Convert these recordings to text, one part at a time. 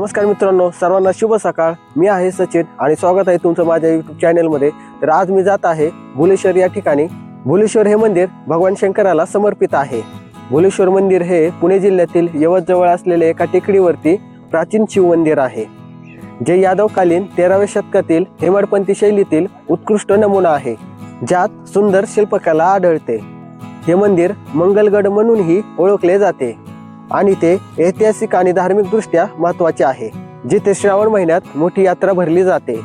नमस्कार मित्रांनो, सर्वांना शुभ सकाळ। मी आहे सचिन आणि स्वागत आहे तुमचं माझ्या यूट्यूब चॅनलमध्ये। तर आज मी जात आहे भुलेश्वर या ठिकाणी। भुलेश्वर हे मंदिर भगवान शंकराला समर्पित आहे। भुलेश्वर मंदिर हे पुणे जिल्ह्यातील यवतजवळ असलेले एका टेकडीवरती प्राचीन शिव मंदिर आहे, जे यादवकालीन 13व्या शतकातील हेमाडपंथी शैलीतील उत्कृष्ट नमुना आहे, ज्यात सुंदर शिल्पकला आढळते। हे मंदिर मंगलगड म्हणूनही ओळखले जाते आणि ते ऐतिहासिक आणि धार्मिक दृष्ट्या महत्त्वाचे आहे, जिथे श्रावण महिन्यात मोठी यात्रा भरली जाते।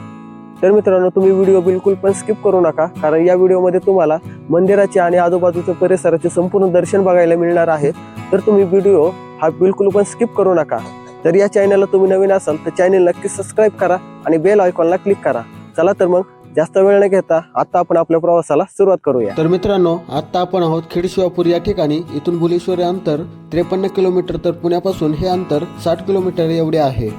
तर मित्रांनो, तुम्ही व्हिडिओ बिलकुल पण स्किप करू नका, कारण या व्हिडिओमध्ये तुम्हाला मंदिराचे आणि आजूबाजूच्या परिसराचे संपूर्ण दर्शन बघायला मिळणार आहे। तर तुम्ही व्हिडिओ हा बिलकुल पण स्किप करू नका। तर या चॅनलला तुम्ही नवीन असाल तर चॅनल नक्की सबस्क्राईब करा आणि बेल आयकॉनला क्लिक करा। चला तर मग जास्त वेळ न घेता आता आपण आपल्या प्रवासाला सुरुवात करूया। तर मित्रांनो, आता आपण आहोत खेडशिवापूर या ठिकाणी। इथून भुलेश्वर अंतर 53 किलोमीटर, तर पुण्यापासून हे अंतर 60 किलोमीटर एवढे आहे।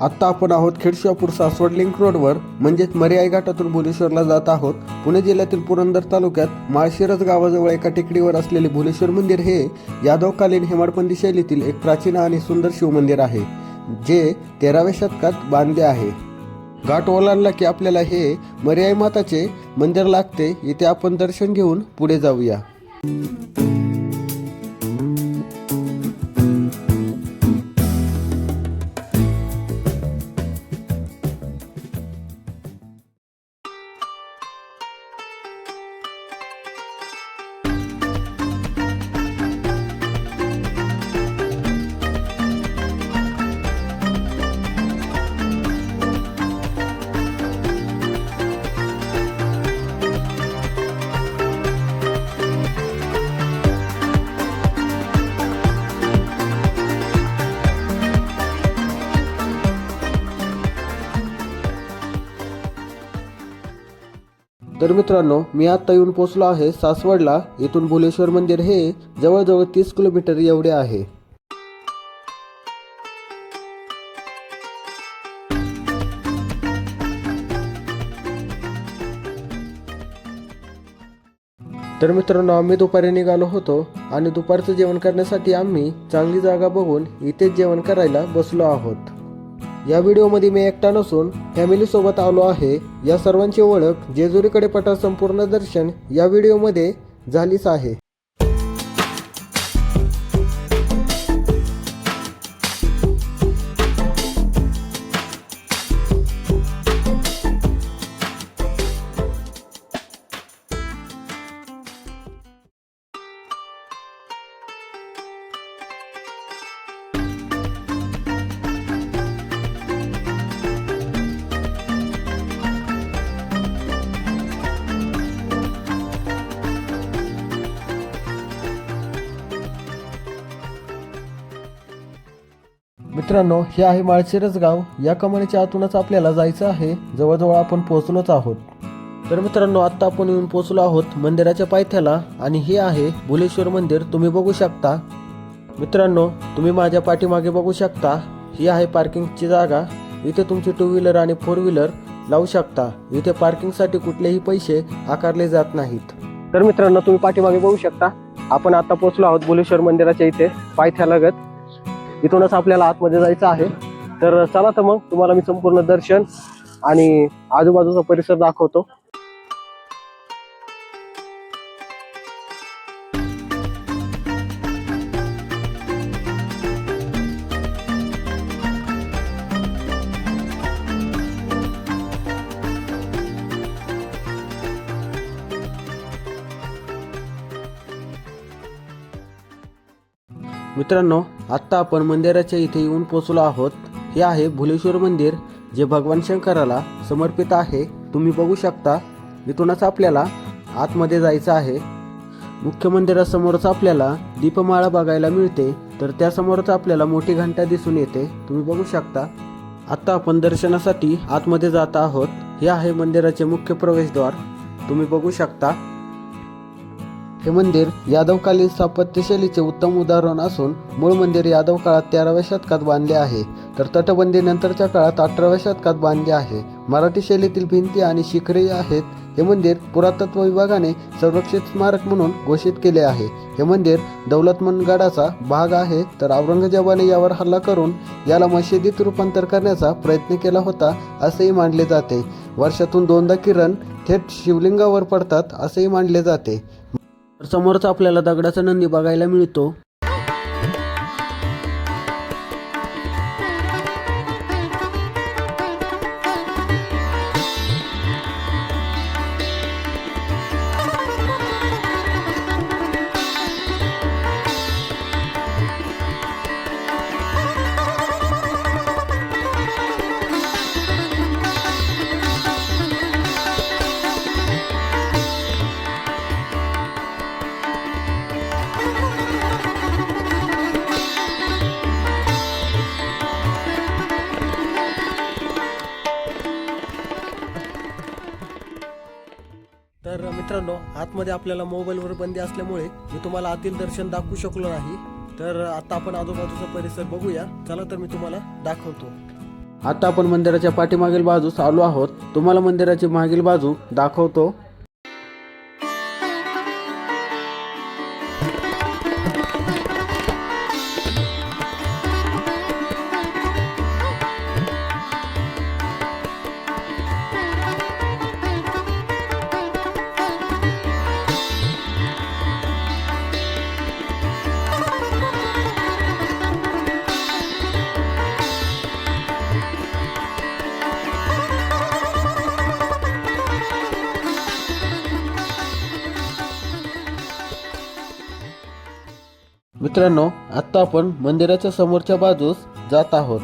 आता आपण आहोत खेडशिवापूर सासवड लिंक रोडवर, म्हणजेच मर्याई घाटातून भुलेश्वरला जात आहोत। पुणे जिल्ह्यातील पुरंदर तालुक्यात माळशिरस गावाजवळ एका टेकडीवर असलेले भुलेश्वर मंदिर हे यादवकालीन हेमाडपंथी शैलीतील एक प्राचीन आणि सुंदर शिवमंदिर आहे, जे 13व्या शतकात बांधले आहे। घाट ओलांडला की आपल्याला हे मर्याई माताचे मंदिर लागते। इथे आपण दर्शन घेऊन पुढे जाऊया। तर मित्रांनो, मी आता येऊन पोहोचलो आहे सासवडला। इथून भुलेश्वर मंदिर हे जवळजवळ 30 किलोमीटर एवढे आहे। तर मित्रांनो, आम्ही दुपारी निघालो होतो आणि दुपारचं जेवण करण्यासाठी आम्ही चांगली जागा बघून इथेच जेवण करायला बसलो आहोत। या व्हिडिओमध्ये मी एकटा नसून फॅमिली सोबत आलो आहे। या सर्वांची ओळख जेजुरीकडे पटा संपूर्ण दर्शन या व्हिडिओमध्ये झालीच आहे। मित्रांनो, हे आहे माळशिरस गाव। या कमानीच्या आतूनच आपल्याला जायचं आहे। जवळजवळ आपण पोहोचलोच आहोत। तर मित्रांनो, आता आपण येऊन पोहोचलो आहोत मंदिराच्या पायथ्याला आणि हे आहे भुलेश्वर मंदिर। तुम्ही बघू शकता। मित्रांनो, तुम्ही माझ्या पाठीमागे बघू शकता, ही आहे पार्किंगची जागा। इथे तुमची 2 व्हीलर आणि 4 व्हीलर लावू शकता। इथे पार्किंगसाठी कुठलेही पैसे आकारले जात नाहीत। तर मित्रांनो, तुम्ही पाठीमागे बघू शकता, आपण आता पोहोचलो आहोत भुलेश्वर मंदिराच्या इथे पायथ्यालगत। इथूनच आपल्याला आतमध्ये जायचं आहे। तर चला तर मग तुम्हाला मी संपूर्ण दर्शन आणि आजूबाजूचा परिसर दाखवतो। मित्रांनो, आत्ता आपण मंदिराच्या इथे येऊन पोहोचलो आहोत। हे आहे भुलेश्वर मंदिर, जे भगवान शंकराला समर्पित आहे। तुम्ही बघू शकता, इथूनच आपल्याला आतमध्ये जायचं आहे। मुख्य मंदिरासमोरच आपल्याला दीपमाळा बघायला मिळते, तर त्यासमोरच आपल्याला मोठी घंटा दिसून येते। तुम्ही बघू शकता। आत्ता आपण दर्शनासाठी आतमध्ये जात आहोत। हे आहे मंदिराचे मुख्य प्रवेशद्वार। तुम्ही बघू शकता। हे मंदिर यादवकालीन स्थापत्यशैलीचे उत्तम उदाहरण असून मूळ मंदिर यादव काळात 13व्या शतकात बांधले आहे, तर तटबंदी नंतरच्या काळात 18व्या शतकात बांधले आहे। मराठी शैलीतील भिंती आणि शिखरे आहेत। हे मंदिर पुरातत्व विभागाने संरक्षित स्मारक म्हणून घोषित केले आहे. हे मंदिर दौलतमंद गडाचा भाग आहे, तर औरंगजेबाने यावर हल्ला करून याला मशिदीत रूपांतर करण्याचा प्रयत्न केला होता असेही मानले जाते. वर्षातून 2दा किरण थेट शिवलिंगावर पडतात असेही मानले जाते. समोरच आपल्याला दगडाचा नंदी बघायला मिळतो. तर मित्रांनो, आतमध्ये आपल्याला मोबाईलवर बंदी असल्यामुळे मी तुम्हाला आतील दर्शन दाखवू शकलो नाही. तर आता आपण आजूबाजूचा परिसर बघूया. चला तर मी तुम्हाला दाखवतो. आता आपण मंदिराच्या पाठीमागील बाजूस आलो आहोत. तुम्हाला मंदिराची मागील बाजू दाखवतो. मित्रांनो, आता आपण मंदिराच्या समोरच्या बाजूस जात आहोत.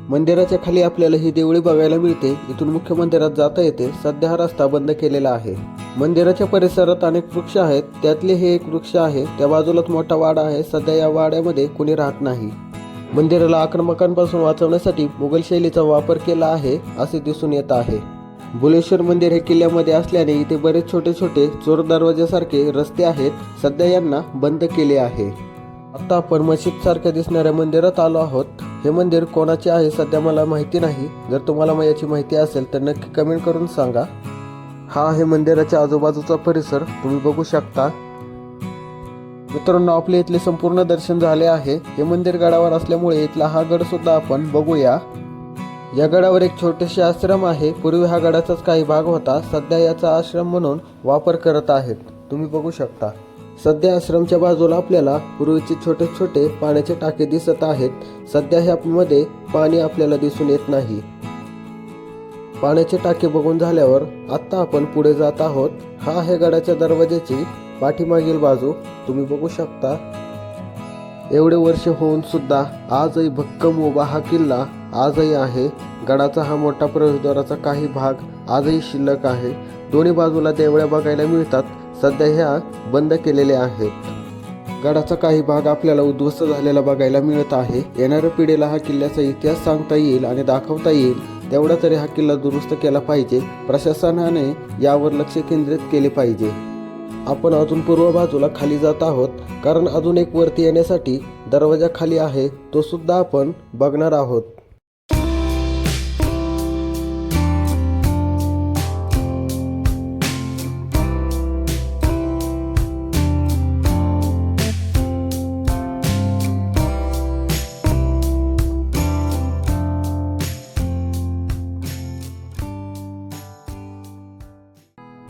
मंदिराच्या खाली आपल्याला ही देवळी बघायला मिळते. इथून मुख्य मंदिरात जाता येते. सध्या हा रस्ता बंद केलेला आहे. मंदिराच्या परिसरात अनेक वृक्ष आहेत. त्यातले हे एक वृक्ष आहे. त्या बाजूलाच मोठा वाडा आहे. सध्या या वाड्यामध्ये कोणी राहत नाही. मंदिराला आक्रमकांपासून वाचवण्यासाठी मुघल शैलीचा वापर केला आहे असे दिसून येत आहे. भुलेश्वर मंदिर हे किल्ल्यामध्ये असल्याने इथे बरेच छोटे छोटे चोर दरवाजासारखे रस्ते आहेत. सध्या यांना बंद केले आहे. आता आपण मशीद सारख्या दिसणाऱ्या मंदिरात आलो आहोत. हे मंदिर कोणाचे आहे सध्या मला माहिती नाही. जर तुम्हाला याची माहिती असेल तर नक्की कमेंट करून सांगा. हा आहे मंदिराच्या आजूबाजूचा परिसर, तुम्ही बघू शकता. मित्रांनो, आपले इथले संपूर्ण दर्शन झाले आहे. हे मंदिर गडावर असल्यामुळे इथला हा गड सुद्धा आपण बघूया. या गडावर एक छोटेसे आश्रम आहे. पूर्वी हा गडाचाच काही भाग होता. सध्या याचा आश्रम म्हणून वापर करत आहेत, तुम्ही बघू शकता. सध्या आश्रमच्या बाजूला आपल्याला पूर्वीचे छोटे छोटे पाण्याचे टाके दिसत आहेत. सध्या ह्यामध्ये पाणी आपल्याला दिसून येत नाही. पाण्याचे टाके बघून झाल्यावर आता आपण पुढे जात आहोत. हा आहे गडाच्या दरवाजाची पाठीमागील बाजू, तुम्ही बघू शकता. एवढे वर्ष होऊन सुद्धा आजही भक्कम उभा हा किल्ला आजही आहे. गडाचा हा मोठा प्रवेशद्वाराचा काही भाग आजही शिल्लक आहे. दोन्ही बाजूला देवळ्या बघायला मिळतात. सध्या ह्या बंद केलेल्या आहेत. गडाचा काही भाग आपल्याला उद्ध्वस्त झालेला बघायला मिळत आहे. येणाऱ्या पिढीला हा किल्ल्याचा इतिहास सांगता येईल आणि दाखवता येईल तेवढा तरी हा किल्ला दुरुस्त केला पाहिजे. प्रशासनाने यावर लक्ष केंद्रित केले पाहिजे. आपण अजून पूर्व बाजूला खाली जात आहोत, कारण अजून एक वरती येण्यासाठी दरवाजा खाली आहे, तो सुद्धा आपण बघणार आहोत.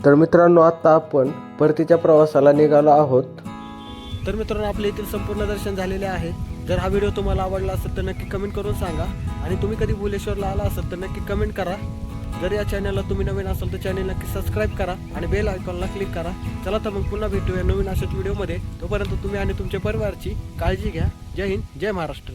तर मित्रांनो, आता आपण परतीच्या प्रवासाला निघालो आहोत. तर मित्रांनो, आपल्या येथील संपूर्ण दर्शन झालेले आहे. जर हा व्हिडिओ तुम्हाला आवडला असेल तर नक्की कमेंट करून सांगा. आणि तुम्ही कधी भुलेश्वरला आला असेल तर नक्की कमेंट करा. जर या चॅनलला तुम्ही नवीन असाल तर चॅनल नक्की सबस्क्राईब करा आणि बेल आयकॉनला क्लिक करा. चला तर मग पुन्हा भेटूया नवीन अशाच व्हिडिओमध्ये. तोपर्यंत तुम्ही आणि तुमच्या परिवाराची काळजी घ्या. जय हिंद, जय महाराष्ट्र.